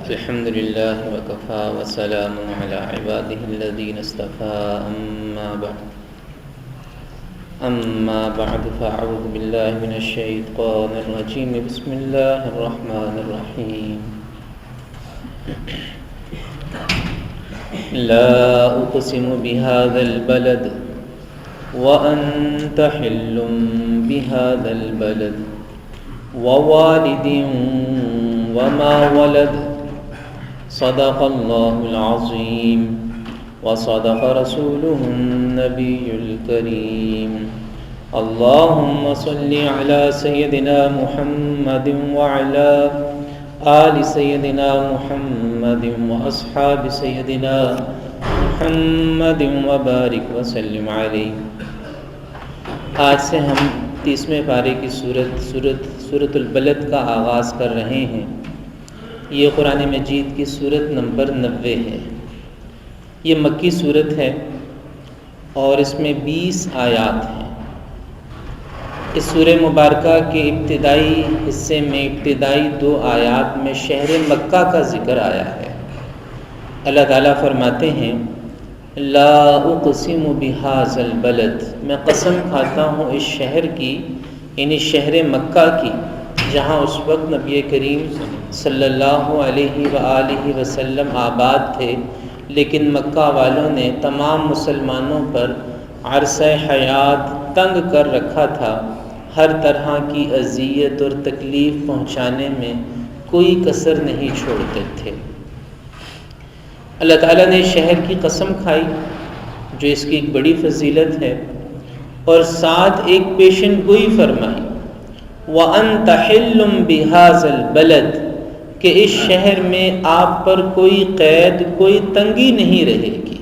الحمد لله وكفى وسلام على عباده الذين اصطفى أما بعد فأعوذ بالله من الشيطان الرجيم بسم الله الرحمن الرحيم لا أقسم بهذا البلد وأنت حل بهذا البلد ووالد وما ولد صدق الله العظيم وصدق رسوله النبي الكريم اللهم صل على سيدنا محمد وعلى آل سيدنا محمد وأصحاب سيدنا محمد وبارك وسلم عليه۔ آج سے ہم 30ویں پارے کی سورۃ البلد کا آغاز کر رہے ہیں۔ یہ قرآن مجید کی سورت نمبر 90 ہے۔ یہ مکی سورت ہے اور اس میں 20 آیات ہیں۔ اس سورہ مبارکہ کے ابتدائی حصے میں ابتدائی 2 آیات میں شہر مکہ کا ذکر آیا ہے۔ اللہ تعالیٰ فرماتے ہیں لا اقسم بہذا البلد، میں قسم کھاتا ہوں اس شہر کی، یعنی شہر مکہ کی، جہاں اس وقت نبی کریم صلی اللہ علیہ وآلہ وسلم آباد تھے، لیکن مکہ والوں نے تمام مسلمانوں پر عرصہ حیات تنگ کر رکھا تھا، ہر طرح کی اذیت اور تکلیف پہنچانے میں کوئی کسر نہیں چھوڑتے تھے۔ اللہ تعالیٰ نے شہر کی قسم کھائی جو اس کی ایک بڑی فضیلت ہے، اور ساتھ ایک پیشن گوئی فرمائی وَأَنْتَ حِلٌّ بِهَذَا الْبَلَدِ، کہ اس شہر میں آپ پر کوئی قید کوئی تنگی نہیں رہے گی،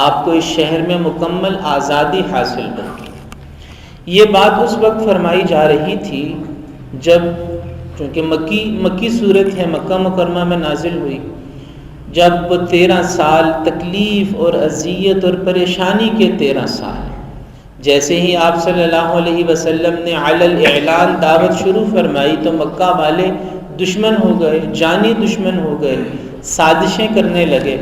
آپ کو اس شہر میں مکمل آزادی حاصل ہوگی۔ یہ بات اس وقت فرمائی جا رہی تھی جب، چونکہ مکی صورت ہے، مکہ مکرمہ میں نازل ہوئی، جب وہ 13 سال تکلیف اور اذیت اور پریشانی کے 13 سال، جیسے ہی آپ صلی اللہ علیہ وسلم نے علی الاعلان دعوت شروع فرمائی تو مکہ والے دشمن ہو گئے، جانی دشمن ہو گئے، سازشیں کرنے لگے،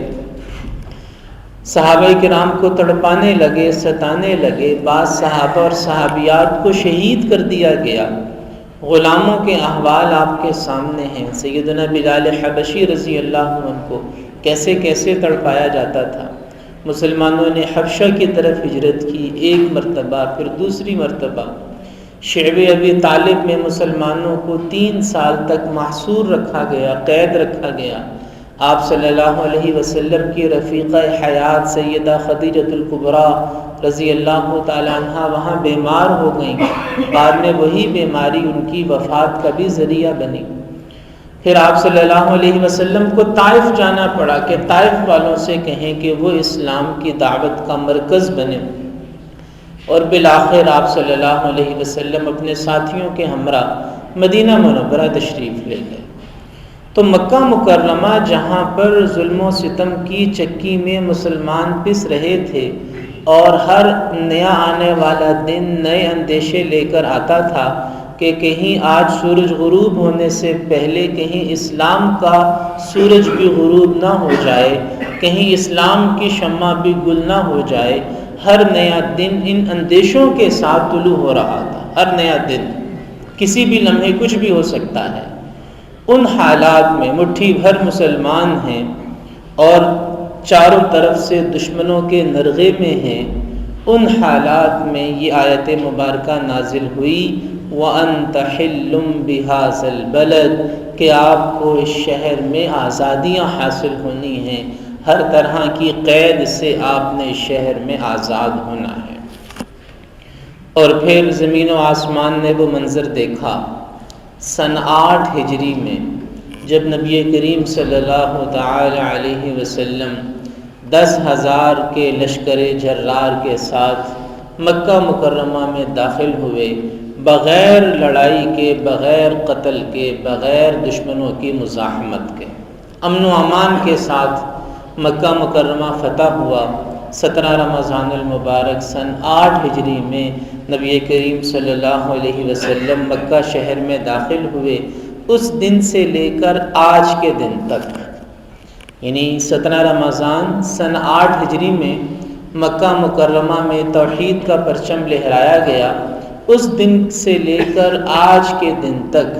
صحابہ کرام کو تڑپانے لگے، ستانے لگے، بعض صحابہ اور صحابیات کو شہید کر دیا گیا۔ غلاموں کے احوال آپ کے سامنے ہیں، سیدنا بلال حبشی رضی اللہ عنہ کو کیسے کیسے تڑپایا جاتا تھا۔ مسلمانوں نے حبشہ کی طرف ہجرت کی، ایک مرتبہ، پھر دوسری مرتبہ۔ شعب ابی طالب میں مسلمانوں کو 3 سال تک محصور رکھا گیا، قید رکھا گیا۔ آپ صلی اللہ علیہ وسلم کی رفیقہ حیات سیدہ خدیجۃ الکبریٰ رضی اللہ تعالی عنہ وہاں بیمار ہو گئیں، بعد میں وہی بیماری ان کی وفات کا بھی ذریعہ بنی۔ پھر آپ صلی اللہ علیہ وسلم کو طائف جانا پڑا کہ طائف والوں سے کہیں کہ وہ اسلام کی دعوت کا مرکز بنے، اور بالآخر آپ صلی اللہ علیہ وسلم اپنے ساتھیوں کے ہمراہ مدینہ منورہ تشریف لے گئے۔ تو مکہ مکرمہ جہاں پر ظلم و ستم کی چکی میں مسلمان پس رہے تھے، اور ہر نیا آنے والا دن نئے اندیشے لے کر آتا تھا کہ کہیں آج سورج غروب ہونے سے پہلے کہیں اسلام کا سورج بھی غروب نہ ہو جائے، کہیں اسلام کی شمع بھی گل نہ ہو جائے، ہر نیا دن ان اندیشوں کے ساتھ طلوع ہو رہا تھا۔ ہر نیا دن کسی بھی لمحے کچھ بھی ہو سکتا ہے۔ ان حالات میں مٹھی بھر مسلمان ہیں اور چاروں طرف سے دشمنوں کے نرغے میں ہیں، ان حالات میں یہ آیت مبارکہ نازل ہوئی وَأَنْتَ حِلٌّ بِهَذَا الْبَلَدِ، کہ آپ کو اس شہر میں آزادیاں حاصل ہونی ہیں، ہر طرح کی قید سے آپ نے اس شہر میں آزاد ہونا ہے۔ اور پھر زمین و آسمان نے وہ منظر دیکھا سن 8 ہجری میں، جب نبی کریم صلی اللہ تعالی علیہ وسلم 10,000 کے لشکر جرار کے ساتھ مکہ مکرمہ میں داخل ہوئے، بغیر لڑائی کے، بغیر قتل کے، بغیر دشمنوں کی مزاحمت کے، امن و امان کے ساتھ مکہ مکرمہ فتح ہوا۔ 17 رمضان المبارک سن 8 ہجری میں نبی کریم صلی اللہ علیہ وسلم مکہ شہر میں داخل ہوئے۔ اس دن سے لے کر آج کے دن تک، یعنی 17 رمضان سن 8 ہجری میں مکہ مکرمہ میں توحید کا پرچم لہرایا گیا، اس دن سے لے کر آج کے دن تک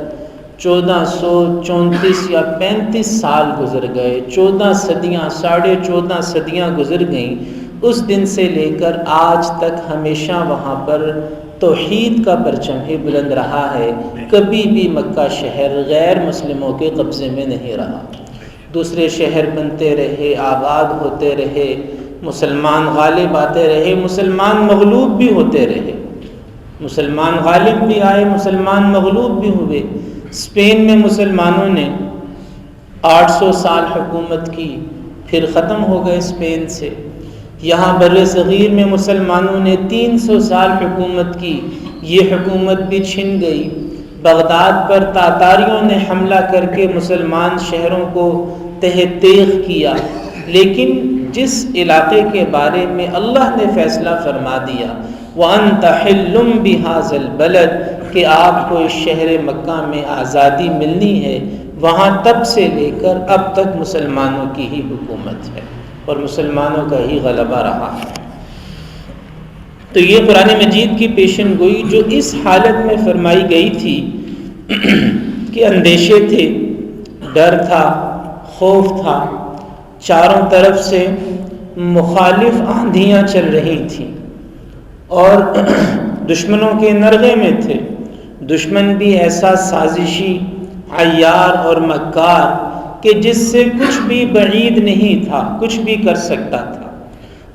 1434 یا 35 سال گزر گئے، 14 صدیاں، 14.5 صدیاں گزر گئیں۔ اس دن سے لے کر آج تک ہمیشہ وہاں پر توحید کا پرچم ہی بلند رہا ہے، کبھی بھی مکہ شہر غیر مسلموں کے قبضے میں نہیں رہا۔ دوسرے شہر بنتے رہے، آباد ہوتے رہے، مسلمان غالب آتے رہے، مسلمان مغلوب بھی ہوتے رہے، مسلمان غالب بھی آئے، مسلمان مغلوب بھی ہوئے۔ اسپین میں مسلمانوں نے 800 سال حکومت کی، پھر ختم ہو گئے اسپین سے۔ یہاں بر صغیر میں مسلمانوں نے 300 سال حکومت کی، یہ حکومت بھی چھن گئی۔ بغداد پر تاتاریوں نے حملہ کر کے مسلمان شہروں کو تہ تیغ کیا، لیکن جس علاقے کے بارے میں اللہ نے فیصلہ فرما دیا وَأَنْتَ حِلٌّ بِهَذَا الْبَلَدِ کہ آپ کو اس شہر مکہ میں آزادی ملنی ہے، وہاں تب سے لے کر اب تک مسلمانوں کی ہی حکومت ہے اور مسلمانوں کا ہی غلبہ رہا ہے۔ تو یہ قرآن مجید کی پیشن گوئی جو اس حالت میں فرمائی گئی تھی کہ اندیشے تھے، ڈر تھا، خوف تھا، چاروں طرف سے مخالف آندھیاں چل رہی تھیں اور دشمنوں کے نرغے میں تھے۔ دشمن بھی ایسا سازشی، عیار اور مکار کہ جس سے کچھ بھی بعید نہیں تھا، کچھ بھی کر سکتا تھا۔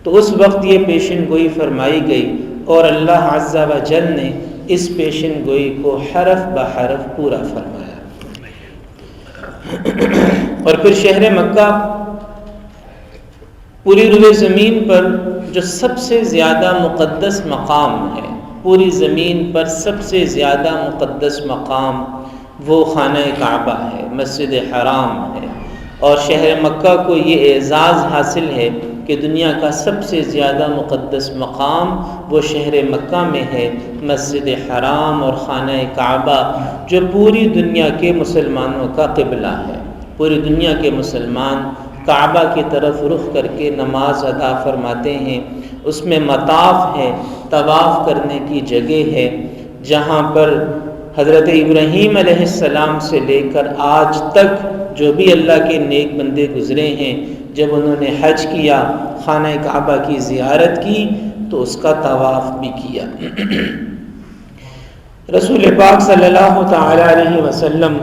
تو اس وقت یہ پیشن گوئی فرمائی گئی اور اللہ عز و جل نے اس پیشن گوئی کو حرف بحرف پورا فرمایا۔ اور پھر شہر مکہ پوری روئے زمین پر جو سب سے زیادہ مقدس مقام ہے، پوری زمین پر سب سے زیادہ مقدس مقام وہ خانہ کعبہ ہے، مسجد حرام ہے، اور شہر مکہ کو یہ اعزاز حاصل ہے کہ دنیا کا سب سے زیادہ مقدس مقام وہ شہر مکہ میں ہے، مسجد حرام اور خانہ کعبہ جو پوری دنیا کے مسلمانوں کا قبلہ ہے۔ پوری دنیا کے مسلمان کعبہ کی طرف رخ کر کے نماز ادا فرماتے ہیں۔ اس میں مطاف ہے، طواف کرنے کی جگہ ہے، جہاں پر حضرت ابراہیم علیہ السلام سے لے کر آج تک جو بھی اللہ کے نیک بندے گزرے ہیں، جب انہوں نے حج کیا، خانہ کعبہ کی زیارت کی تو اس کا طواف بھی کیا۔ رسول پاک صلی اللہ تعالی علیہ وسلم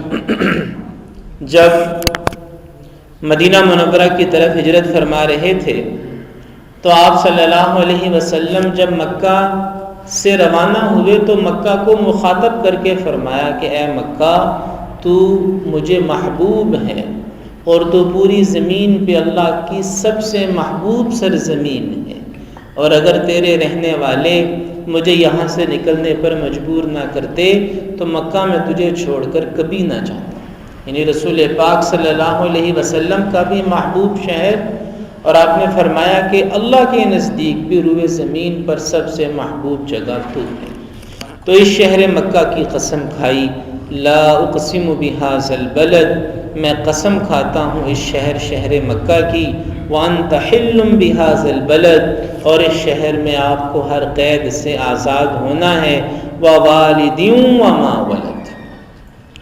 جب مدینہ منورہ کی طرف ہجرت فرما رہے تھے تو آپ صلی اللہ علیہ وسلم جب مکہ سے روانہ ہوئے تو مکہ کو مخاطب کر کے فرمایا کہ اے مکہ، تو مجھے محبوب ہے اور تو پوری زمین پہ اللہ کی سب سے محبوب سرزمین ہے، اور اگر تیرے رہنے والے مجھے یہاں سے نکلنے پر مجبور نہ کرتے تو مکہ میں تجھے چھوڑ کر کبھی نہ جاتا۔ یعنی رسول پاک صلی اللہ علیہ وسلم کا بھی محبوب شہر، اور آپ نے فرمایا کہ اللہ کے نزدیک بھی روئے زمین پر سب سے محبوب جگہ تو ہے۔ تو اس شہر مکہ کی قسم کھائی، لا اقسم بہذا البلد، میں قسم کھاتا ہوں اس شہر مکہ کی، وانت حل بہذا البلد، اور اس شہر میں آپ کو ہر قید سے آزاد ہونا ہے، ووالد وما ولد،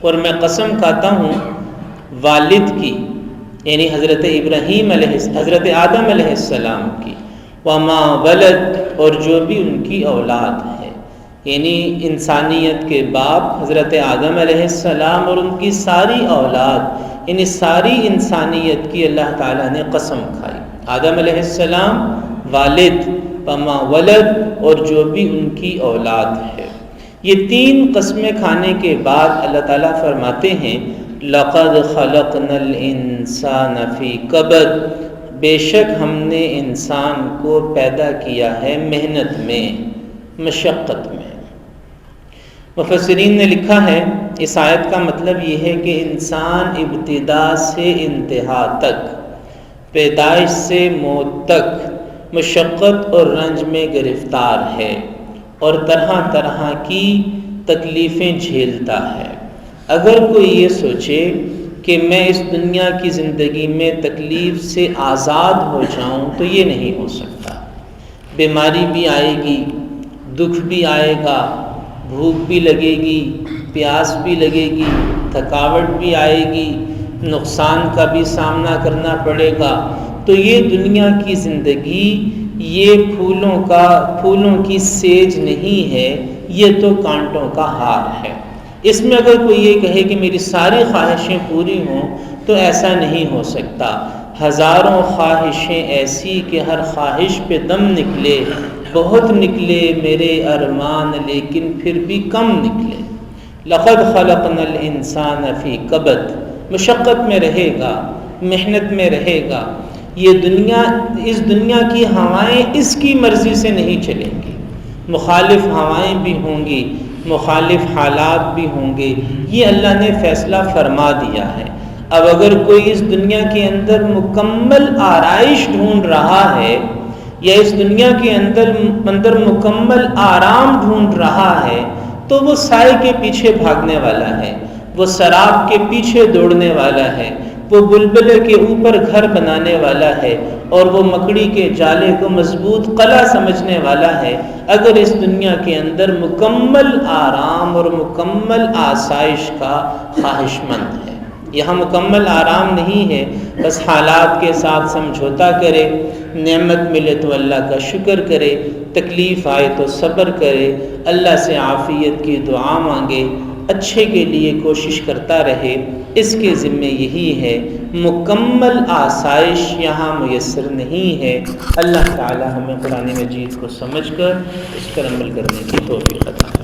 اور میں قسم کھاتا ہوں والد کی، یعنی حضرت آدم علیہ السلام کی، وما ولد، اور جو بھی ان کی اولاد ہے، یعنی انسانیت کے باپ حضرت آدم علیہ السلام اور ان کی ساری اولاد، یعنی ساری انسانیت کی اللہ تعالیٰ نے قسم کھائی۔ آدم علیہ السلام، والد، وما ولد، اور جو بھی ان کی اولاد ہے۔ یہ تین قسمیں کھانے کے بعد اللہ تعالیٰ فرماتے ہیں لَقَدْ خَلَقْنَا الْإِنسَانَ فِي كَبَدٍ، بے شک ہم نے انسان کو پیدا کیا ہے محنت میں، مشقت میں۔ مفسرین نے لکھا ہے اس آیت کا مطلب یہ ہے کہ انسان ابتدا سے انتہا تک، پیدائش سے موت تک مشقت اور رنج میں گرفتار ہے اور طرح طرح کی تکلیفیں جھیلتا ہے۔ اگر کوئی یہ سوچے کہ میں اس دنیا کی زندگی میں تکلیف سے آزاد ہو جاؤں تو یہ نہیں ہو سکتا۔ بیماری بھی آئے گی، دکھ بھی آئے گا، بھوک بھی لگے گی، پیاس بھی لگے گی، تھکاوٹ بھی آئے گی، نقصان کا بھی سامنا کرنا پڑے گا۔ تو یہ دنیا کی زندگی یہ پھولوں کی سیج نہیں ہے، یہ تو کانٹوں کا ہار ہے۔ اس میں اگر کوئی یہ کہے کہ میری ساری خواہشیں پوری ہوں تو ایسا نہیں ہو سکتا۔ ہزاروں خواہشیں ایسی کہ ہر خواہش پہ دم نکلے، بہت نکلے میرے ارمان لیکن پھر بھی کم نکلے۔ لقد خلقنا الانسان فی کبد، مشقت میں رہے گا، محنت میں رہے گا۔ اس دنیا کی ہوائیں اس کی مرضی سے نہیں چلیں گی، مخالف ہوائیں بھی ہوں گی، مخالف حالات بھی ہوں گے، یہ اللہ نے فیصلہ فرما دیا ہے۔ اب اگر کوئی اس دنیا کے اندر مکمل آرائش ڈھونڈ رہا ہے یا اس دنیا کے اندر مکمل آرام ڈھونڈ رہا ہے تو وہ سائے کے پیچھے بھاگنے والا ہے، وہ سراب کے پیچھے دوڑنے والا ہے، وہ بلبلے کے اوپر گھر بنانے والا ہے اور وہ مکڑی کے جالے کو مضبوط قلعہ سمجھنے والا ہے۔ اگر اس دنیا کے اندر مکمل آرام اور مکمل آسائش کا خواہش مند ہے، یہاں مکمل آرام نہیں ہے، بس حالات کے ساتھ سمجھوتا کرے، نعمت ملے تو اللہ کا شکر کرے، تکلیف آئے تو صبر کرے، اللہ سے عافیت کی دعا مانگے، اچھے کے لیے کوشش کرتا رہے، اس کے ذمے یہی ہے۔ مکمل آسائش یہاں میسر نہیں ہے۔ اللہ تعالی ہمیں قرآن مجید کو سمجھ کر اس پر عمل کرنے کی توفیق عطا